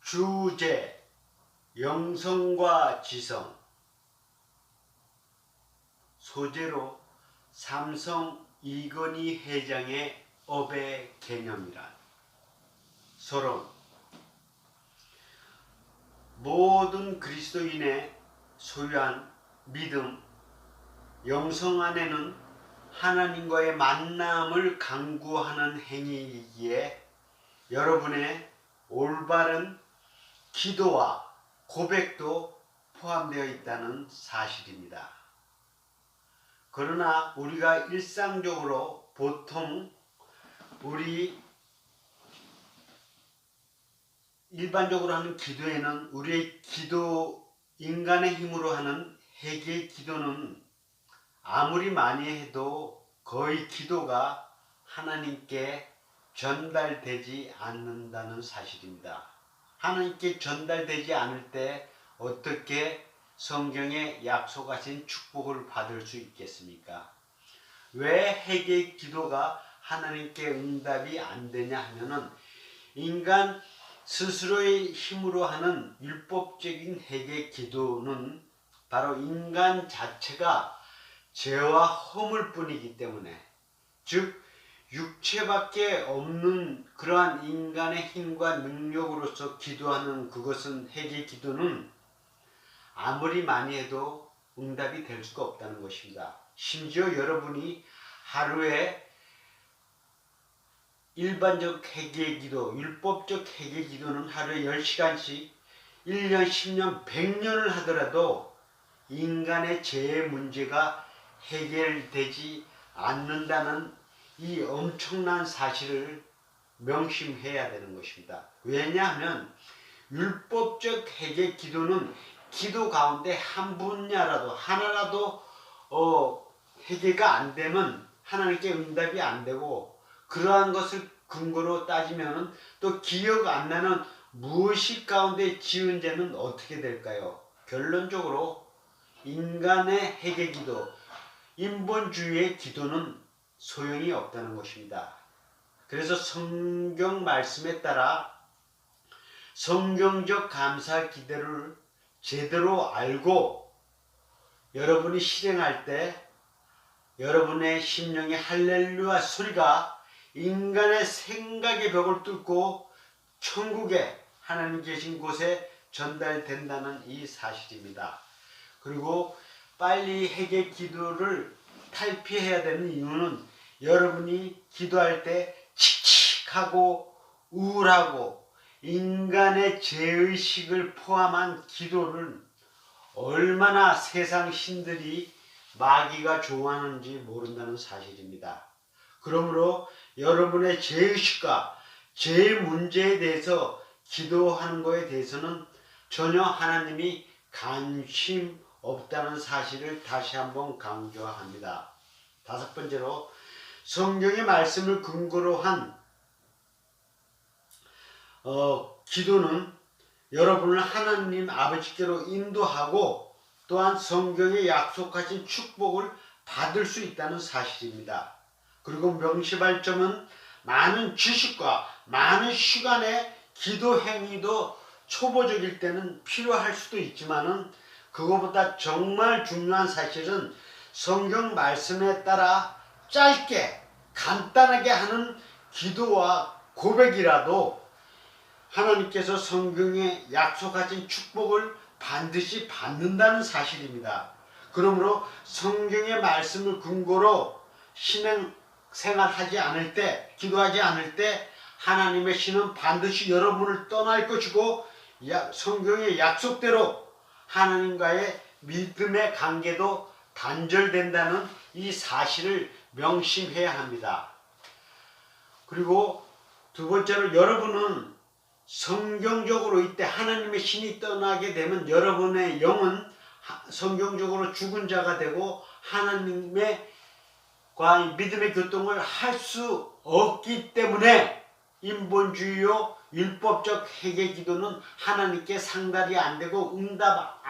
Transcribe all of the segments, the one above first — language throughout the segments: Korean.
주제 영성과 지성, 소재로 삼성 이건희 회장의 업의 개념이란. 서론. 모든 그리스도인의 소유한 믿음, 영성 안에는 하나님과의 만남을 강구하는 행위이기에 여러분의 올바른 기도와 고백도 포함되어 있다는 사실입니다. 그러나 우리가 일상적으로 보통 일반적으로 하는 기도에는 우리의 기도, 인간의 힘으로 하는 회개 기도는 아무리 많이 해도 거의 기도가 하나님께 전달되지 않는다는 사실입니다. 하나님께 전달되지 않을 때 어떻게 성경에 약속하신 축복을 받을 수 있겠습니까? 왜 회개 기도가 하나님께 응답이 안 되냐 하면은 인간 스스로의 힘으로 하는 율법적인 회개 기도는 바로 인간 자체가 죄와 허물 뿐이기 때문에, 즉 육체밖에 없는 그러한 인간의 힘과 능력으로서 기도하는 그것은 회개 기도는 아무리 많이 해도 응답이 될 수가 없다는 것입니다. 심지어 여러분이 하루에 일반적 회개 기도, 율법적 회개 기도는 하루에 10시간씩 1년, 10년, 100년을 하더라도 인간의 죄의 문제가 해결되지 않는다는 이 엄청난 사실을 명심해야 되는 것입니다. 왜냐하면 율법적 회개 기도는 기도 가운데 한 분야라도 하나라도 회개가 안 되면 하나님께 응답이 안 되고, 그러한 것을 근거로 따지면 또 기억 안 나는 무의식 가운데 지은 죄는 어떻게 될까요? 결론적으로 인간의 회개 기도, 인본주의의 기도는 소용이 없다는 것입니다. 그래서 성경 말씀에 따라 성경적 감사 기도를 제대로 알고 여러분이 실행할 때 여러분의 심령의 할렐루야 소리가 인간의 생각의 벽을 뚫고 천국에 하나님 계신 곳에 전달된다는 이 사실입니다. 그리고 빨리 회개 기도를 탈피해야 되는 이유는 여러분이 기도할 때 칙칙하고 우울하고 인간의 죄의식을 포함한 기도를 얼마나 세상 신들이 마귀가 좋아하는지 모른다는 사실입니다. 그러므로 여러분의 죄의식과 죄 문제에 대해서 기도하는 것에 대해서는 전혀 하나님이 관심 없다는 사실을 다시 한번 강조합니다. 다섯 번째로, 성경의 말씀을 근거로 한 기도는 여러분을 하나님 아버지께로 인도하고 또한 성경에 약속하신 축복을 받을 수 있다는 사실입니다. 그리고 명심할 점은 많은 지식과 많은 시간의 기도 행위도 초보적일 때는 필요할 수도 있지만은 그것보다 정말 중요한 사실은 성경 말씀에 따라 짧게 간단하게 하는 기도와 고백이라도 하나님께서 성경에 약속하신 축복을 반드시 받는다는 사실입니다. 그러므로 성경의 말씀을 근거로 신앙생활하지 않을 때, 기도하지 않을 때 하나님의 신은 반드시 여러분을 떠날 것이고 성경의 약속대로 하나님과의 믿음의 관계도 단절된다는 이 사실을 명심해야 합니다. 그리고 두 번째로, 여러분은 성경적으로 이때 하나님의 신이 떠나게 되면 여러분의 영은 성경적으로 죽은 자가 되고 하나님의 믿음의 교통을 할 수 없기 때문에 인본주의요 율법적 회개 기도는 하나님께 상달이 안 되고 응답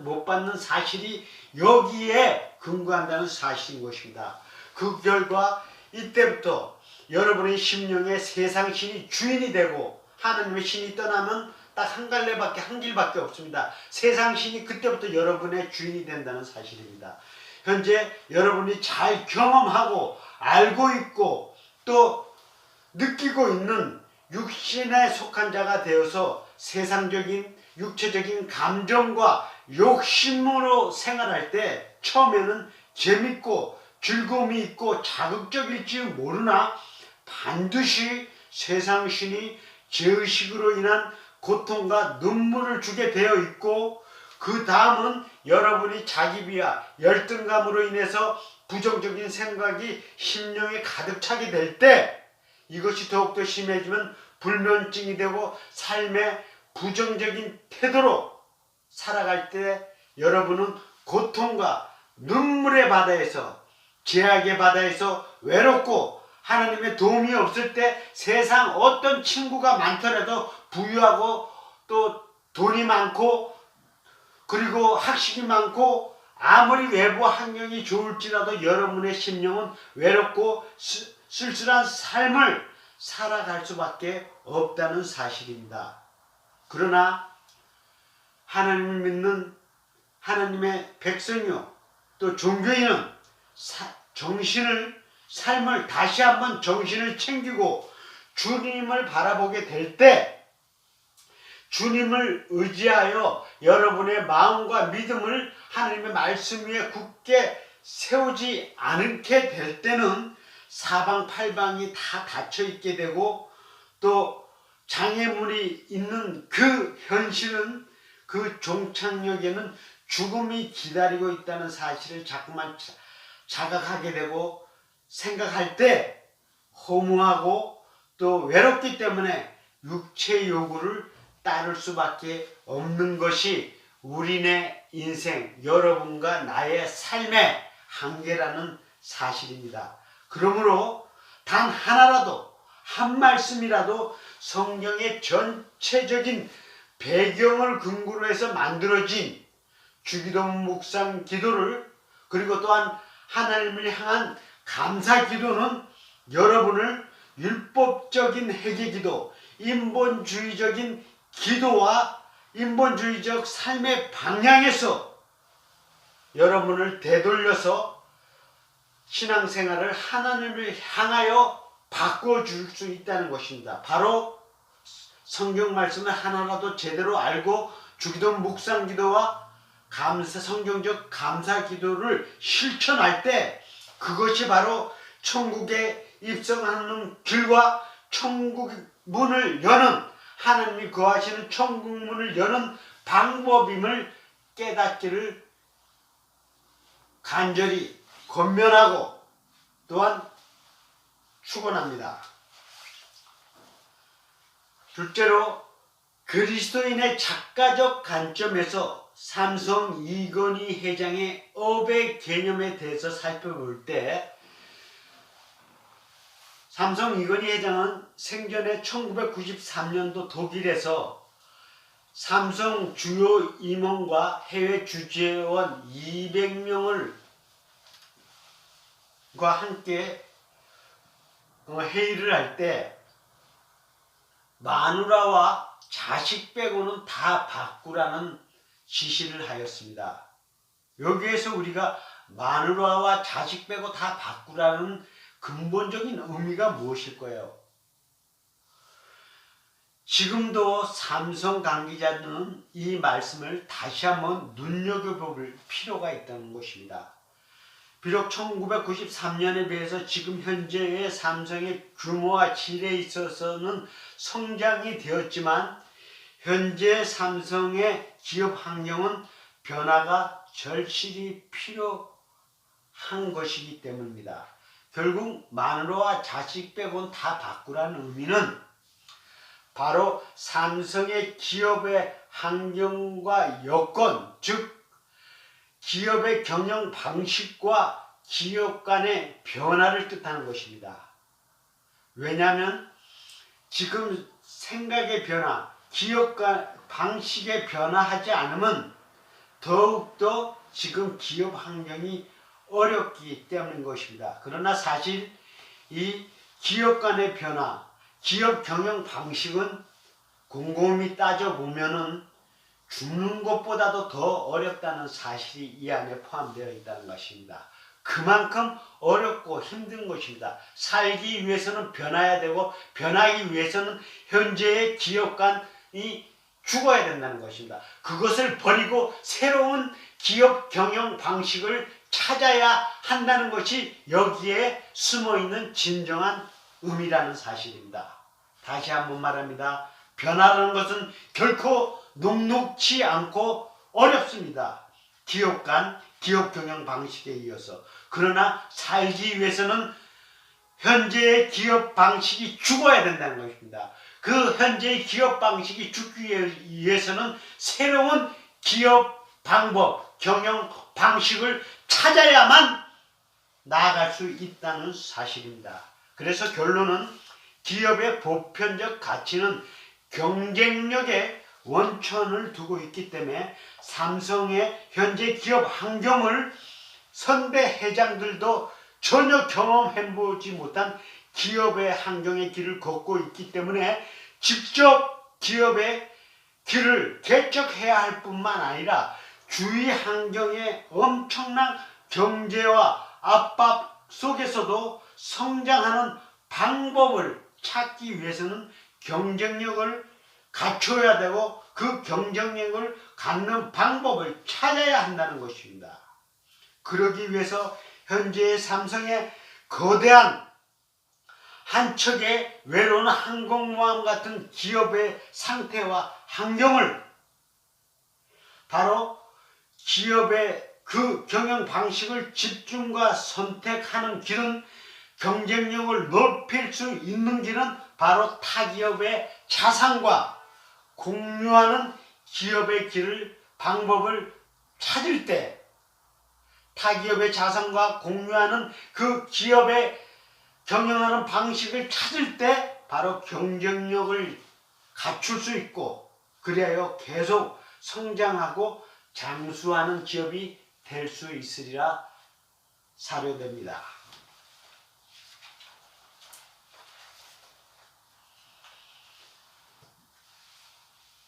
못 받는 사실이 여기에 근거한다는 사실인 것입니다. 그 결과 이때부터 여러분의 심령에 세상 신이 주인이 되고 하나님의 신이 떠나면 딱 한 갈래밖에 한 길밖에 없습니다. 세상 신이 그때부터 여러분의 주인이 된다는 사실입니다. 현재 여러분이 잘 경험하고 알고 있고 또 느끼고 있는 육신에 속한 자가 되어서 세상적인 육체적인 감정과 욕심으로 생활할 때 처음에는 재밌고 즐거움이 있고 자극적일지 모르나 반드시 세상 신이 죄의식으로 인한 고통과 눈물을 주게 되어 있고 그 다음은 여러분이 자기 비하 열등감으로 인해서 부정적인 생각이 심령에 가득 차게 될 때 이것이 더욱더 심해지면 불면증이 되고 삶의 부정적인 태도로 살아갈 때 여러분은 고통과 눈물의 바다에서 죄악의 바다에서 외롭고 하나님의 도움이 없을 때 세상 어떤 친구가 많더라도 부유하고 또 돈이 많고 그리고 학식이 많고 아무리 외부 환경이 좋을지라도 여러분의 심령은 외롭고 쓸쓸한 삶을 살아갈 수밖에 없다는 사실입니다. 그러나 하나님을 믿는 하나님의 백성이요 또 종교인은 삶을 다시 한번 정신을 챙기고 주님을 바라보게 될 때 주님을 의지하여 여러분의 마음과 믿음을 하나님의 말씀 위에 굳게 세우지 않게 될 때는 사방팔방이 다 닫혀 있게 되고 또 장애물이 있는 그 현실은 그 종착역에는 죽음이 기다리고 있다는 사실을 자꾸만 자각하게 되고 생각할 때 허무하고 또 외롭기 때문에 육체의 요구를 따를 수밖에 없는 것이 우리네 인생 여러분과 나의 삶의 한계라는 사실입니다. 그러므로 단 하나라도 한 말씀이라도 성경의 전체적인 배경을 근거로 해서 만들어진 주기도 묵상 기도를 그리고 또한 하나님을 향한 감사 기도는 여러분을 율법적인 회개 기도, 인본주의적인 기도와 인본주의적 삶의 방향에서 여러분을 되돌려서 신앙생활을 하나님을 향하여 바꿔줄 수 있다는 것입니다. 바로 성경 말씀을 하나라도 제대로 알고 주기도 묵상 기도와 성경적 감사 기도를 실천할 때 그것이 바로 천국에 입성하는 길과 천국 문을 여는 하나님이 거하시는 천국 문을 여는 방법임을 깨닫기를 간절히 권면하고 또한 축원합니다. 둘째로 그리스도인의 작가적 관점에서 삼성 이건희 회장의 업의 개념에 대해서 살펴볼 때 삼성 이건희 회장은 생전에 1993년도 독일에서 삼성 주요 임원과 해외 주재원 200명을 함께 회의를 할 때 마누라와 자식 빼고는 다 바꾸라는 지시를 하였습니다. 여기에서 우리가 마누라와 자식 빼고 다 바꾸라는 근본적인 의미가 무엇일까요? 지금도 삼성 관계자는 이 말씀을 다시 한번 눈여겨볼 필요가 있다는 것입니다. 비록 1993년에 비해서 지금 현재의 삼성의 규모와 질에 있어서는 성장이 되었지만 현재 삼성의 기업 환경은 변화가 절실히 필요한 것이기 때문입니다. 결국 마누라와 자식 빼고는 다 바꾸라는 의미는 바로 삼성의 기업의 환경과 여건, 즉 기업의 경영 방식과 기업 간의 변화를 뜻하는 것입니다. 왜냐하면 지금 생각의 변화, 기업 간 방식의 변화하지 않으면 더욱더 지금 기업 환경이 어렵기 때문인 것입니다. 그러나 사실 이 기업 간의 변화, 기업 경영 방식은 곰곰이 따져보면은 죽는 것보다도 더 어렵다는 사실이 이 안에 포함되어 있다는 것입니다. 그만큼 어렵고 힘든 것입니다. 살기 위해서는 변화해야 되고 변하기 위해서는 현재의 기업관이 죽어야 된다는 것입니다. 그것을 버리고 새로운 기업 경영 방식을 찾아야 한다는 것이 여기에 숨어있는 진정한 의미라는 사실입니다. 다시 한번 말합니다. 변화라는 것은 결코 녹록지 않고 어렵습니다. 기업 간 기업 경영 방식에 이어서. 그러나 살기 위해서는 현재의 기업 방식이 죽어야 된다는 것입니다. 그 현재의 기업 방식이 죽기 위해서는 새로운 기업 방법, 경영 방식을 찾아야만 나아갈 수 있다는 사실입니다. 그래서 결론은 기업의 보편적 가치는 경쟁력에 원천을 두고 있기 때문에 삼성의 현재 기업 환경을 선배 회장들도 전혀 경험해보지 못한 기업의 환경의 길을 걷고 있기 때문에 직접 기업의 길을 개척해야 할 뿐만 아니라 주위 환경의 엄청난 경제와 압박 속에서도 성장하는 방법을 찾기 위해서는 경쟁력을 갖춰야 되고 그 경쟁력을 갖는 방법을 찾아야 한다는 것입니다. 그러기 위해서 현재의 삼성의 거대한 한 척의 외로운 항공모함 같은 기업의 상태와 환경을 바로 기업의 그 경영 방식을 집중과 선택하는 길은 경쟁력을 높일 수 있는 길은 바로 타기업의 자산과 공유하는 기업의 길을 방법을 찾을 때 타기업의 자산과 공유하는 그 기업의 경영하는 방식을 찾을 때 바로 경쟁력을 갖출 수 있고 그래야 계속 성장하고 장수하는 기업이 될 수 있으리라 사료됩니다.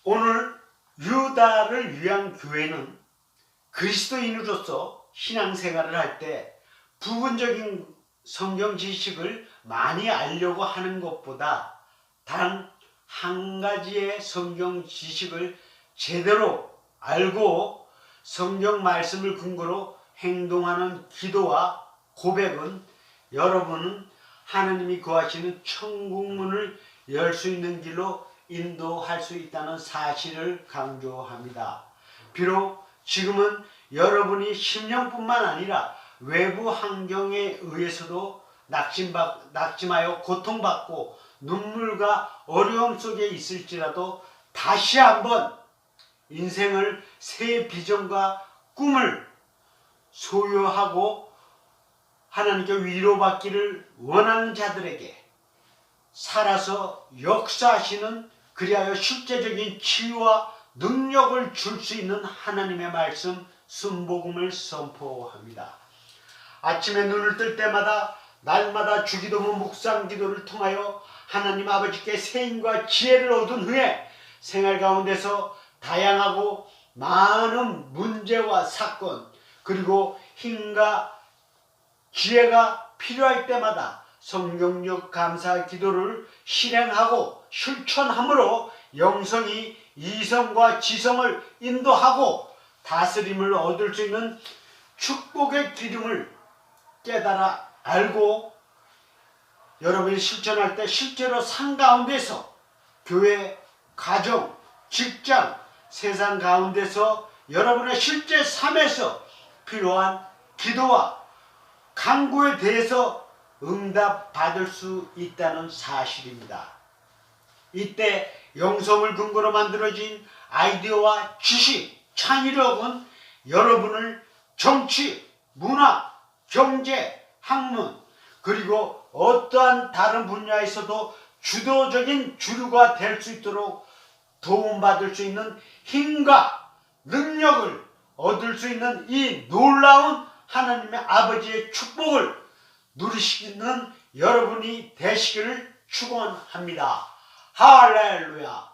오늘 유다를 위한 교회는 그리스도인으로서 신앙생활을 할 때 부분적인 성경 지식을 많이 알려고 하는 것보다 단 한 가지의 성경 지식을 제대로 알고 성경 말씀을 근거로 행동하는 기도와 고백은 여러분은 하나님이 거하시는 천국문을 열 수 있는 길로 인도할 수 있다는 사실을 강조합니다. 비록 지금은 여러분이 심령뿐만 아니라 외부 환경에 의해서도 낙심하여 고통받고 눈물과 어려움 속에 있을지라도 다시 한번 인생을 새 비전과 꿈을 소유하고 하나님께 위로받기를 원하는 자들에게 살아서 역사하시는 그리하여 실제적인 치유와 능력을 줄 수 있는 하나님의 말씀 순복음을 선포합니다. 아침에 눈을 뜰 때마다 날마다 주기도문 묵상 기도를 통하여 하나님 아버지께 세임과 지혜를 얻은 후에 생활 가운데서 다양하고 많은 문제와 사건 그리고 힘과 지혜가 필요할 때마다 성경적 감사 기도를 실행하고 실천함으로 영성이 이성과 지성을 인도하고 다스림을 얻을 수 있는 축복의 기름을 깨달아 알고 여러분이 실천할 때 실제로 삶 가운데서 교회, 가정, 직장, 세상 가운데서 여러분의 실제 삶에서 필요한 기도와 간구에 대해서 응답받을 수 있다는 사실입니다. 이때 영성을 근거로 만들어진 아이디어와 지식, 창의력은 여러분을 정치, 문화, 경제, 학문 그리고 어떠한 다른 분야에서도 주도적인 주류가 될 수 있도록 도움받을 수 있는 힘과 능력을 얻을 수 있는 이 놀라운 하나님의 아버지의 축복을 누리시는 여러분이 되시기를 축원합니다. 할렐루야.